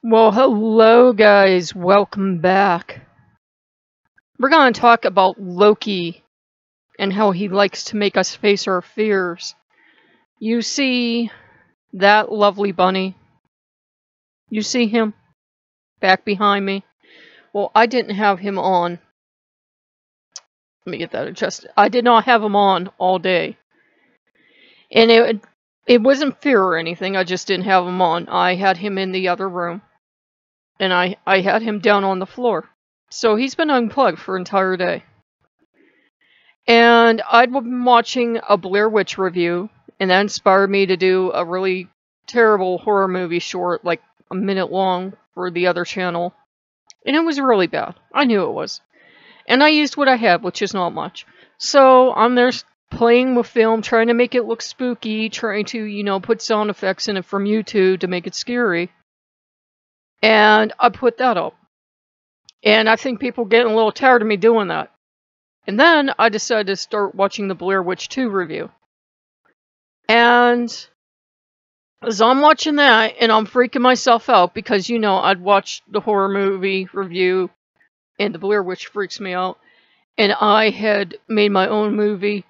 Well, hello guys, welcome back. We're going to talk about Loki and how he likes to make us face our fears. You see that lovely bunny? You see him back behind me? Well, I didn't have him on. Let me get that adjusted. I did not have him on all day. And it wasn't fear or anything, I just didn't have him on. I had him in the other room. And I had him down on the floor. So he's been unplugged for an entire day. And I'd been watching a Blair Witch review, and that inspired me to do a really terrible horror movie short, like a minute long, for the other channel. And it was really bad. I knew it was. And I used what I had, which is not much. So I'm there playing with film, trying to make it look spooky, trying to, put sound effects in it from YouTube to make it scary. And I put that up. And I think people are getting a little tired of me doing that. And then I decided to start watching the Blair Witch 2 review. And as I'm watching that, and I'm freaking myself out because, I'd watched the horror movie review, and the Blair Witch freaks me out. And I had made my own movie,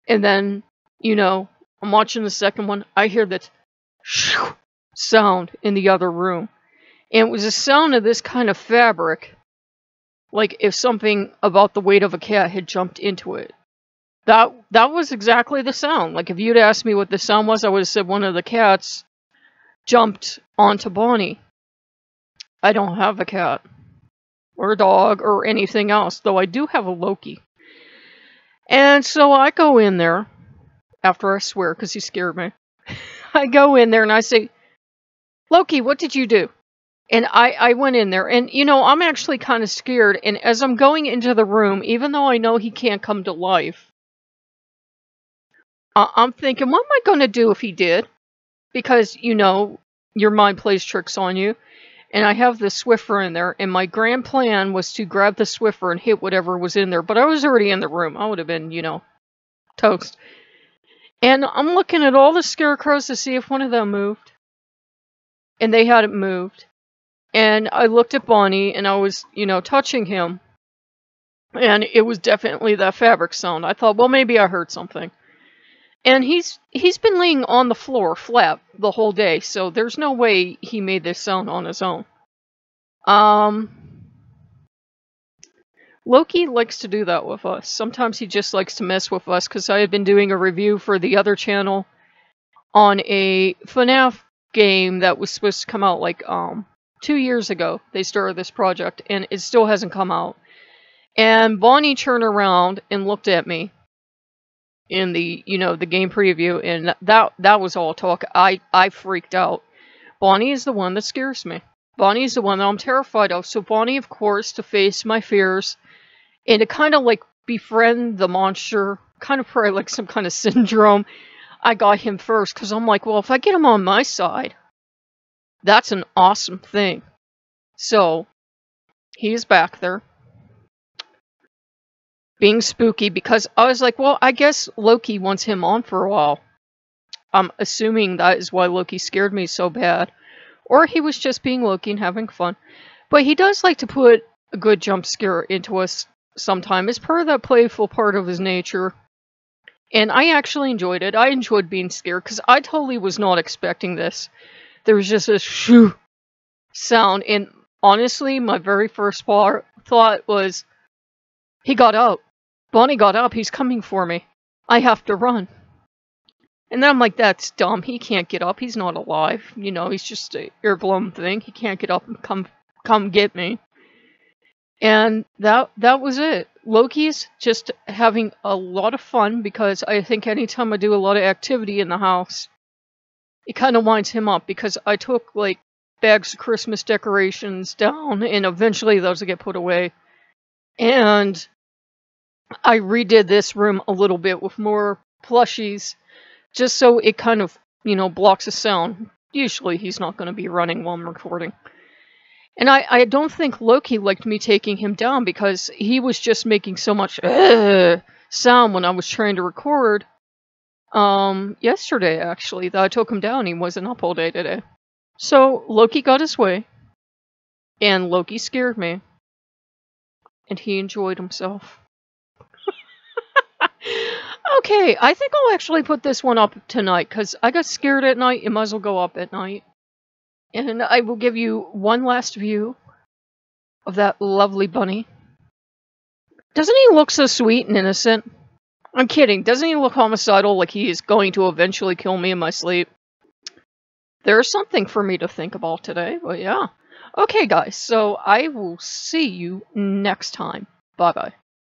and then, I'm watching the second one, I hear that sound in the other room. And it was a sound of this kind of fabric. Like if something about the weight of a cat had jumped into it. That was exactly the sound. Like if you'd asked me what the sound was, I would have said one of the cats jumped onto Bonnie. I don't have a cat. Or a dog or anything else. Though I do have a Loki. And so I go in there. After I swear because he scared me. I go in there and I say, Loki, what did you do? And I went in there, and, I'm actually kind of scared, and as I'm going into the room, even though I know he can't come to life, I'm thinking, what am I going to do if he did? Because, your mind plays tricks on you, and I have the Swiffer in there, and my grand plan was to grab the Swiffer and hit whatever was in there, but I was already in the room. I would have been, toast. And I'm looking at all the scarecrows to see if one of them moved, and they hadn't moved. And I looked at Bonnie, and I was, touching him. And it was definitely that fabric sound. I thought, well, maybe I heard something. And he's been laying on the floor flat the whole day, so there's no way he made this sound on his own. Loki likes to do that with us. Sometimes he just likes to mess with us, because I had been doing a review for the other channel on a FNAF game that was supposed to come out, 2 years ago. They started this project, and it still hasn't come out. And Bonnie turned around and looked at me in the, the game preview, and that was all talk. I freaked out. Bonnie is the one that scares me. Bonnie is the one that I'm terrified of. So Bonnie, of course, to face my fears, and to kind of befriend the monster, kind of probably like some kind of syndrome, I got him first, because I'm like, well, if I get him on my side, that's an awesome thing. So, he's back there. Being spooky, because I was like, well, I guess Loki wants him on for a while. I'm assuming that is why Loki scared me so bad. Or he was just being Loki and having fun. But he does like to put a good jump scare into us sometime. It's part of that playful part of his nature. And I actually enjoyed it. I enjoyed being scared, because I totally was not expecting this. There was just a shoo sound, and honestly, my very first thought was, he got up. Bonnie got up. He's coming for me. I have to run. And then I'm like, that's dumb. He can't get up. He's not alive. He's just an air-blown thing. He can't get up and come get me. And that was it. Loki's just having a lot of fun, because I think anytime I do a lot of activity in the house, it kind of winds him up, because I took, bags of Christmas decorations down, and eventually those will get put away. And I redid this room a little bit with more plushies, just so it kind of, blocks the sound. Usually he's not going to be running while I'm recording. And I don't think Loki liked me taking him down, because he was just making so much sound when I was trying to record. Yesterday, actually, that I took him down. He wasn't up all day today. So, Loki got his way. And Loki scared me. And he enjoyed himself. Okay, I think I'll actually put this one up tonight, because I got scared at night. It might as well go up at night. And I will give you one last view of that lovely bunny. Doesn't he look so sweet and innocent? I'm kidding. Doesn't he look homicidal, like he is going to eventually kill me in my sleep? There's something for me to think about today, but yeah. Okay, guys, so I will see you next time. Bye-bye.